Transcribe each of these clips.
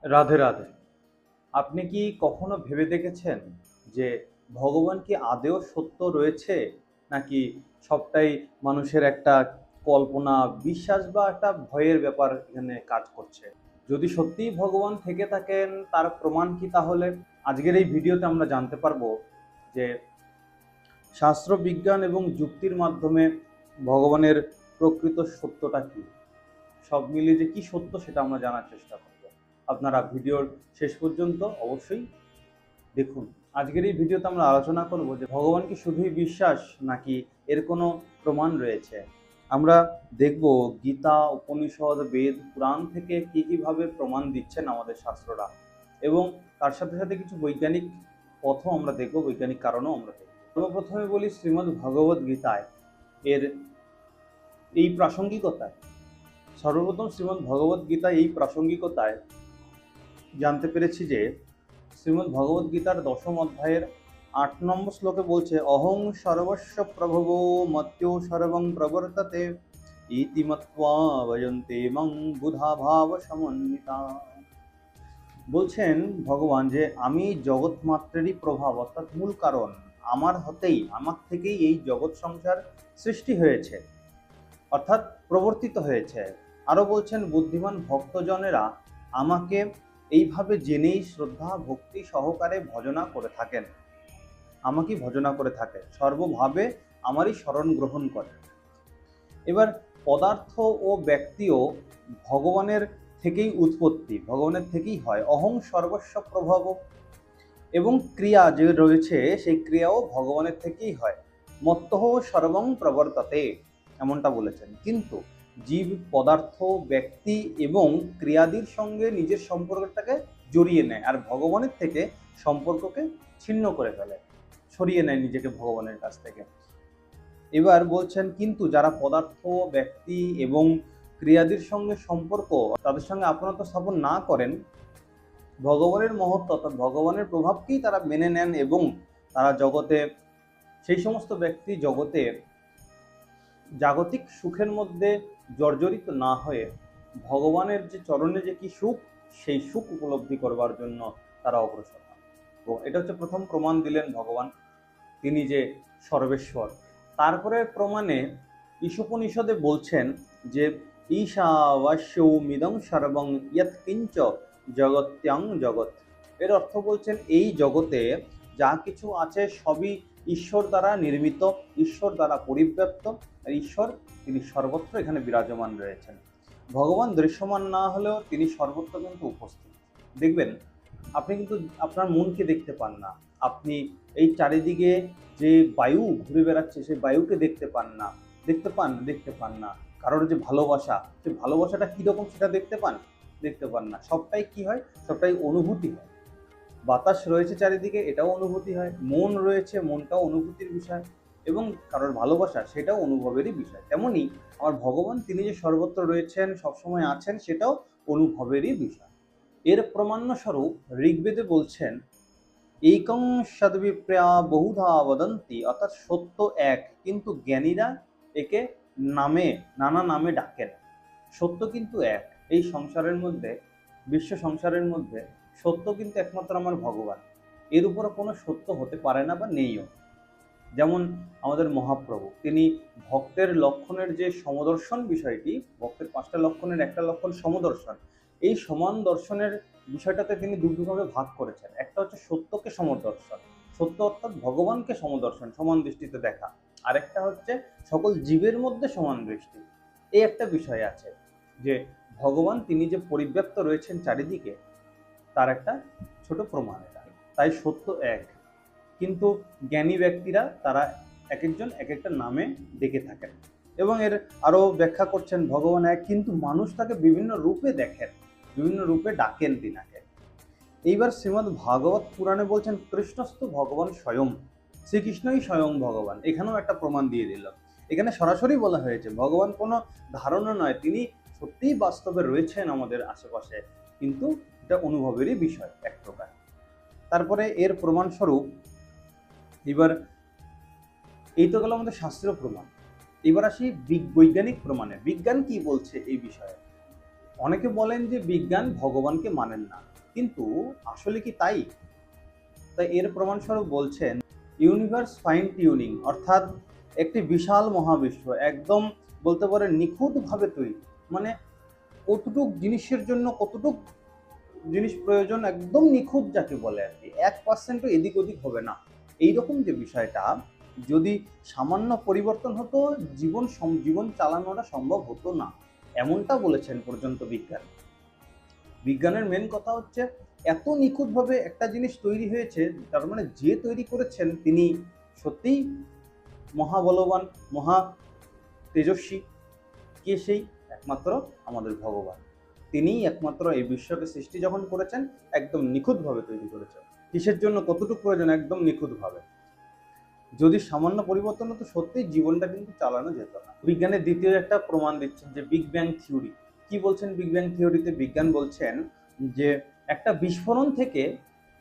রাধে রাধে। আপনি কি কখনো ভেবে দেখেছেন যে ভগবান কি আদৌ সত্য রয়েছে, নাকি সবটাই মানুষের একটা কল্পনা, বিশ্বাস বা একটা ভয়ের ব্যাপার এখানে কাজ করছে? যদি সত্যিই ভগবান থেকে থাকেন তার প্রমাণ কি তাহলে? আজকের এই ভিডিওতে আমরা জানতে পারবো যে শাস্ত্র, বিজ্ঞান এবং যুক্তির মাধ্যমে ভগবানের প্রকৃত সত্যটা কি, সব মিলিয়ে যে কি সত্য সেটা আমরা জানার চেষ্টা করব। আপনারা ভিডিওর শেষ পর্যন্ত অবশ্যই দেখুন। আজকের এই ভিডিওতে আমরা আলোচনা করব যে ভগবান কি শুধুই বিশ্বাস, নাকি এর কোনো প্রমাণ রয়েছে। আমরা দেখব গীতা, উপনিষদ, বেদ, পুরাণ থেকে কি কিভাবে প্রমাণ দিচ্ছেন আমাদের শাস্ত্ররা, এবং তার সাথে সাথে কিছু বৈজ্ঞানিক পথও আমরা দেখব, বৈজ্ঞানিক কারণও আমরা দেখব। সর্বপ্রথমে বলি শ্রীমদ্ ভগবদ গীতায় এর এই প্রাসঙ্গিকতায়। সর্বপ্রথম শ্রীমদ্ ভগবদ গীতা এই প্রাসঙ্গিকতায় জানতে পেরেছি যে শ্রীমদ্ ভগবদ গীতার দশম অধ্যায়ের 8 নম্বর শ্লোকে বলছে, অহং সর্বস্ব প্রভবো মত্yo সর্বং প্রবর্ততে ইতি মত্বা ভজন্তে মং বুধা ভাব সমন্বিতা। বলছেন ভগবান যে আমি জগৎ মাত্রেরই প্রভাব, অর্থাৎ মূল কারণ। আমার থেকেই এই জগৎ সংসার সৃষ্টি হয়েছে, অর্থাৎ প্রবর্তিত হয়েছে। আরও বলছেন বুদ্ধিমান ভক্তজনেরা আমাকে এইভাবে জেনেই শ্রদ্ধা ভক্তি সহকারে ভজনা করে থাকেন, আমাকেই ভজনা করে থাকে, সর্বভাবে আমারই শরণ গ্রহণ করে। এবার পদার্থ ও ব্যক্তিও ভগবানের থেকেই উৎপত্তি, ভগবানের থেকেই হয়। অহং সর্বস্ব প্রভব, এবং ক্রিয়া যে রয়েছে সেই ক্রিয়াও ভগবানের থেকেই হয়। মত্তঃ সর্বং প্রবর্ততে, এমনটা বলেছেন। কিন্তু জীব, পদার্থ, ব্যক্তি এবং ক্রিয়াদির সঙ্গে নিজের সম্পর্কটাকে জড়িয়ে নেয়, আর ভগবানের থেকে সম্পর্ককে ছিন্ন করে ফেলে, সরিয়ে নেয় নিজেকে ভগবানের কাছ থেকে। এবার বলছেন কিন্তু যারা পদার্থ, ব্যক্তি এবং ক্রিয়াদির সঙ্গে সম্পর্ক, তাদের সঙ্গে আপনত্ব স্থাপন না করেন, ভগবানের মহত্ব অর্থাৎ ভগবানের প্রভাবকেই তারা মেনে নেন, এবং তারা জগতে, সেই সমস্ত ব্যক্তি জগতে জাগতিক সুখের মধ্যে জর্জরিত না হয়ে ভগবানের যে চরণে যে কি সুখ, সেই সুখ উপলব্ধি করবার জন্য তারা অগ্রসর হন। তো এটা হচ্ছে প্রথম প্রমাণ দিলেন ভগবান, তিনি যে সর্বেশ্বর। তারপরে প্রমাণে ঈশোপনিষদে বলছেন যে ঈশাবাস্যৌমিদং সর্বং ইয়ৎ কিঞ্চ জগত্যাং জগৎ। এর অর্থ বলছেন এই জগতে যা কিছু আছে সবই ঈশ্বর দ্বারা নির্মিত, ঈশ্বর দ্বারা পরিব্যাপ্ত, আর ঈশ্বর তিনি সর্বত্র এখানে বিরাজমান রয়েছেন। ভগবান দৃশ্যমান না হলেও তিনি সর্বত্র কিন্তু উপস্থিত। দেখবেন আপনি কিন্তু আপনার মনকে দেখতে পান না, আপনি এই চারিদিকে যে বায়ু ঘুরে বেড়াচ্ছে সেই বায়ুকে দেখতে পান না, দেখতে পান না। কারোর যে ভালোবাসা, সেই ভালোবাসাটা কীরকম সেটা দেখতে পান না। সবটাই কি হয়, সবটাই অনুভূতি হয়। বাতাস রয়েছে চারিদিকে, এটাও অনুভূতি হয়। মন রয়েছে, মনটাও অনুভূতির বিষয়। এবং কারোর ভালোবাসা, সেটাও অনুভবেরই বিষয়। তেমনি আমার ভগবান তিনি যে সর্বত্র রয়েছেন, সবসময় আছেন, সেটাও অনুভবেরই বিষয়। এর প্রমাণ্যস্বরূপ ঋগ্বেদে বলছেন একং সদ্বিপ্রয়া বহুধা বদন্তি, অর্থাৎ সত্য এক, কিন্তু জ্ঞানীরা একে নানা নামে ডাকেন। সত্য কিন্তু এক। এই সংসারের মধ্যে, বিশ্ব সংসারের মধ্যে সত্য কিন্তু একমাত্র আমার ভগবান, এর উপর কোনো সত্য হতে পারে না বা নেইও। যেমন আমাদের মহাপ্রভু, তিনি ভক্তের লক্ষণের যে সমদর্শন বিষয়টি, ভক্তের 5টা লক্ষণের একটা লক্ষণ সমদর্শন, এই সমান দর্শনের বিষয়টাতে তিনি দুভাবে ভাগ করেছেন। একটা হচ্ছে সত্যকে সমদর্শন, সত্য অর্থাৎ ভগবানকে সমদর্শন, সমান দৃষ্টিতে দেখা। আরেকটা হচ্ছে সকল জীবের মধ্যে সমান দৃষ্টি। এই একটা বিষয় আছে যে ভগবান তিনি যে পরিব্যাপ্ত রয়েছেন চারিদিকে, তার একটা ছোট প্রমাণ এটা। তাই সত্য এক, কিন্তু জ্ঞানী ব্যক্তিরা তারা এক একজন এক একটা নামে ডেকে থাকেন। এবং এর আরও ব্যাখ্যা করছেন ভগবান এক, কিন্তু মানুষ তাকে বিভিন্ন রূপে দেখেন, বিভিন্ন রূপে ডাকেন তিনাকে। এইবার শ্রীমদ্ ভাগবত পুরাণে বলছেন কৃষ্ণস্থ ভগবান স্বয়ং, শ্রীকৃষ্ণই স্বয়ং ভগবান। এখানেও একটা প্রমাণ দিয়ে দিল। এখানে সরাসরি বলা হয়েছে ভগবান কোনো ধারণা নয়, তিনি সত্যিই বাস্তবে রয়েছেন আমাদের আশেপাশে, কিন্তু এটা অনুভবেরই বিষয় এক প্রকার। তারপরে এর প্রমাণস্বরূপ এবার এই তো গেল আমাদের শাস্ত্রীয় প্রমাণ। এবার আসি বৈজ্ঞানিক প্রমাণে। বিজ্ঞান কি বলছে এই বিষয়ে। অনেকে বলেন যে বিজ্ঞান ভগবানকে মানেন না, কিন্তু আসলে কি তাই? তাই এর প্রমাণস্বরূপ বলছেন ইউনিভার্স ফাইন টিউনিং, অর্থাৎ একটি বিশাল মহাবিশ্ব একদম বলতে পারেন নিখুঁতভাবে তৈরি। মানে কতটুক জিনিসের জন্য কতটুক জিনিস প্রয়োজন একদম নিখুঁত যাকে বলে আর কি, 1% এদিক ওদিক হবে না। এইরকম যে বিষয়টা, যদি সামান্য পরিবর্তন হতো জীবন চালানোটা সম্ভব হতো না, এমনটা বলেছেন পর্যন্ত বিজ্ঞান। বিজ্ঞানের মেন কথা হচ্ছে এত নিখুঁতভাবে একটা জিনিস তৈরি হয়েছে, তার মানে যে তৈরি করেছেন তিনি সত্যিই মহাবলবান, মহা তেজস্বী। কে সেই? একমাত্র আমাদের ভগবান। তিনিই একমাত্র এই বিশ্বকে সৃষ্টি যখন করেছেন একদম নিখুঁতভাবে তৈরি করেছেন। কিসের জন্য কতটুকু প্রয়োজন একদম নিখুঁতভাবে। যদি সামান্য পরিবর্তন হতো সত্যিই জীবনটা কিন্তু চালানো যেত না। বিজ্ঞানের দ্বিতীয় একটা প্রমাণ দিচ্ছেন যে বিগ ব্যাং থিওরি। কি বলছেন বিগ ব্যাং থিওরিতে? বিজ্ঞান বলছেন যে একটা বিস্ফোরণ থেকে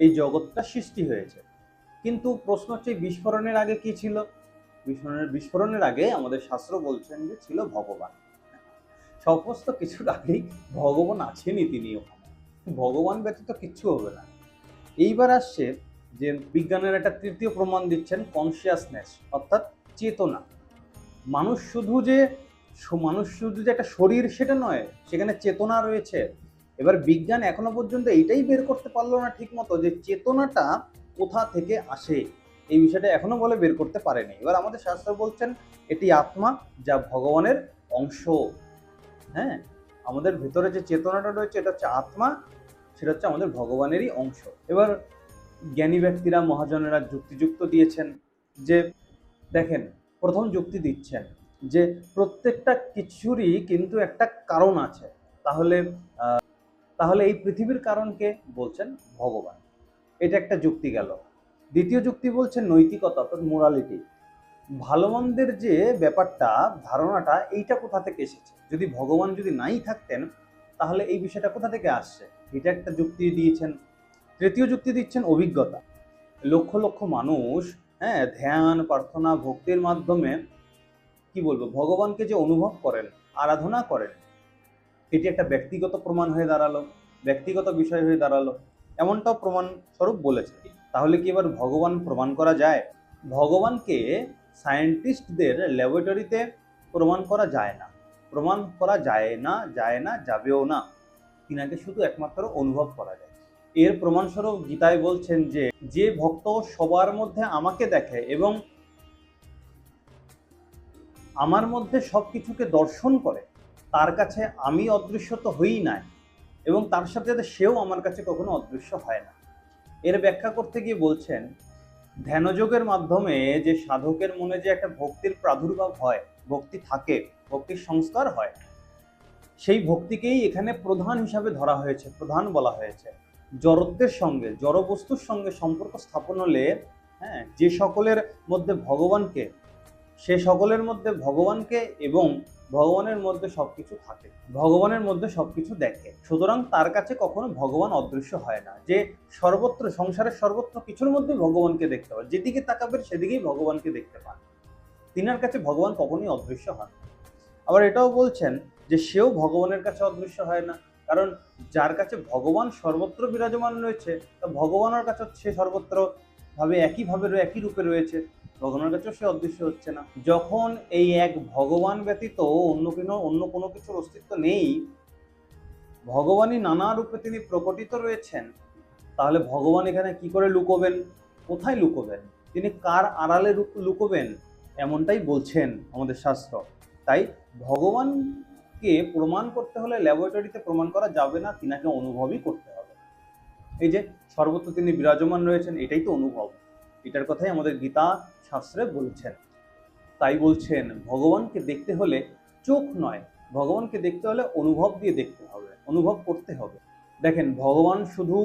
এই জগৎটা সৃষ্টি হয়েছে। কিন্তু প্রশ্ন হচ্ছে বিস্ফোরণের আগে কি ছিল? বিস্ফোরণের আগে আমাদের শাস্ত্র বলছেন যে ছিল ভগবান। সমস্ত কিছুর আগেই ভগবান আছেনই, তিনি ওখানে। ভগবান ব্যতীত কিচ্ছু হবে না। এইবার আসছে যে বিজ্ঞানের একটা তৃতীয় প্রমাণ দিচ্ছেন কনসিয়াসনেস, অর্থাৎ চেতনা। মানুষ শুধু যে একটা শরীর সেটা নয়, সেখানে চেতনা রয়েছে। এবার বিজ্ঞান এখনো পর্যন্ত এইটাই বের করতে পারলো না ঠিক মতো যে চেতনাটা কোথা থেকে আসে। এই বিষয়টা এখনো বলে বের করতে পারেনি। এবার আমাদের শাস্ত্র বলছেন এটি আত্মা, যা ভগবানের অংশ। হ্যাঁ, আমাদের ভেতরে যে চেতনাটা রয়েছে এটা হচ্ছে আত্মা, সেটা হচ্ছে আমাদের ভগবানেরই অংশ। এবার জ্ঞানী ব্যক্তিরা মহাজনেরা যুক্তিযুক্ত দিয়েছেন যে দেখেন, প্রথম যুক্তি দিচ্ছেন যে প্রত্যেকটা কিছুরই কিন্তু একটা কারণ আছে। তাহলে তাহলে এই পৃথিবীর কারণকে বলছেন ভগবান। এটা একটা যুক্তি গেল। দ্বিতীয় যুক্তি বলছেন নৈতিকতা, অর্থাৎ মোরালিটি। ভালো মন্দের যে ব্যাপারটা, ধারণাটা, এইটা কোথা থেকে এসেছে? যদি ভগবান যদি নাই থাকতেন তাহলে এই বিষয়টা কোথা থেকে আসছে? এটা একটা যুক্তি দিয়েছেন। তৃতীয় যুক্তি দিচ্ছেন অভিজ্ঞতা। লক্ষ লক্ষ মানুষ, হ্যাঁ, ধ্যান, প্রার্থনা, ভক্তির মাধ্যমে কি বলবো ভগবানকে যে অনুভব করেন, আরাধনা করেন, এটি একটা ব্যক্তিগত প্রমাণ হয়ে দাঁড়ালো, ব্যক্তিগত বিষয় হয়ে দাঁড়ালো। এমনটাও প্রমাণ স্বরূপ বলেছে। তাহলে কি এবার ভগবান প্রমাণ করা যায়? ভগবানকে সায়েন্টিস্টদের ল্যাবরেটরিতে প্রমাণ করা যায় না, প্রমাণ করা যায় না, যাবেও না। তিনাকে শুধু একমাত্র অনুভব করা যায়। এর প্রমাণস্বরূপ গীতায় বলছেন যে যে ভক্ত সবার মধ্যে আমাকে দেখে এবং আমার মধ্যে সব কিছুকে দর্শন করে, তার কাছে আমি অদৃশ্য তো হই নাই, এবং তার সাথে সাথে সেও আমার কাছে কখনো অদৃশ্য হয় না। এর ব্যাখ্যা করতে গিয়ে বলছেন ধ্যানযোগের মাধ্যমে যে সাধকের মনে যে একটা ভক্তির প্রাদুর্ভাব হয়, ভক্তি থাকে, ভক্তির সংস্কার হয়, সেই ভক্তিকেই এখানে প্রধান হিসাবে ধরা হয়েছে, প্রধান বলা হয়েছে। জড়ত্বের সঙ্গে, জড় বস্তুর সঙ্গে সম্পর্ক স্থাপন হলে, হ্যাঁ, যে সকলের মধ্যে ভগবানকে, সে সকলের মধ্যে ভগবানকে এবং ভগবানের মধ্যে সবকিছু থাকে, ভগবানের মধ্যে সবকিছু দেখে। সুতরাং তার কাছে কখনো ভগবান অদৃশ্য হয় না। যে সর্বত্র, সংসারের সর্বত্র কিছুর মধ্যে ভগবানকে দেখতে পায়, যেদিকে তাকাবেন সেদিকেই ভগবানকে দেখতে পান। তিনার কাছে ভগবান কখনোই অদৃশ্য হন। আবার এটাও বলছেন যে সেও ভগবানের কাছে অদৃশ্য হয় না, কারণ যার কাছে ভগবান সর্বত্র বিরাজমান রয়েছে, তা ভগবানের কাছে সে সর্বত্র ভাবে একইভাবে একই রূপে রয়েছে, ভগবানের কাছেও সে অদৃশ্য হচ্ছে না। যখন এই এক ভগবান ব্যতীত অন্য কোনো কিছুর অস্তিত্ব নেই, ভগবানই নানা রূপে তিনি প্রকটিত রয়েছেন, তাহলে ভগবান এখানে কি করে লুকোবেন? কোথায় লুকোবেন? তিনি কার আড়ালে লুকোবেন? এমনটাই বলছেন আমাদের শাস্ত্র। তাই ভগবানকে প্রমাণ করতে হলে ল্যাবরেটরিতে প্রমাণ করা যাবে না, তিনাকে অনুভবই করতে হবে। এই যে সর্বত্র তিনি বিরাজমান রয়েছেন, এটাই তো অনুভব। এটার কথাই আমাদের গীতা শাস্ত্রে বলছেন। তাই বলছেন ভগবানকে দেখতে হলে চোখ নয়, ভগবানকে দেখতে হলে অনুভব দিয়ে দেখতে হবে, অনুভব করতে হবে। দেখেন, ভগবান শুধু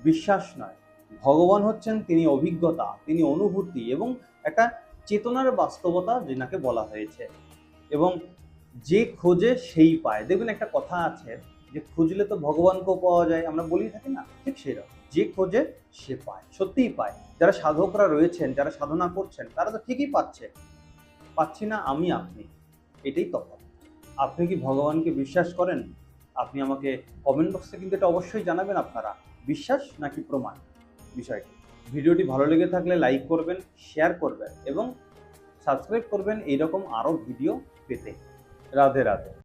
বিশ্বাস নয়, ভগবান হচ্ছেন তিনি অভিজ্ঞতা, তিনি অনুভূতি এবং একটা চেতনার বাস্তবতা, যেনাকে বলা হয়েছে। এবং যে খোঁজে সেই পায়। দেখবেন একটা কথা আছে যে খুঁজলে তো ভগবানকেও পাওয়া যায়, আমরা বলি থাকি না, ঠিক সেরকম যে খোঁজে সে পায়, সত্যিই পায়। যারা সাধকরা রয়েছেন, যারা সাধনা করছেন, তারা তো ঠিকই পাচ্ছে। পাচ্ছি না আমি আপনি, এটাই তফাৎ। আপনি কি ভগবানকে বিশ্বাস করেন? আপনি আমাকে কমেন্ট বক্সে কিন্তু এটা অবশ্যই জানাবেন আপনারা বিশ্বাস নাকি প্রমাণ বিষয়টি। ভিডিওটি ভালো লেগে থাকলে লাইক করবেন, শেয়ার করবেন এবং সাবস্ক্রাইব করবেন এইরকম আরও ভিডিও পেতে। রাধে রাধে।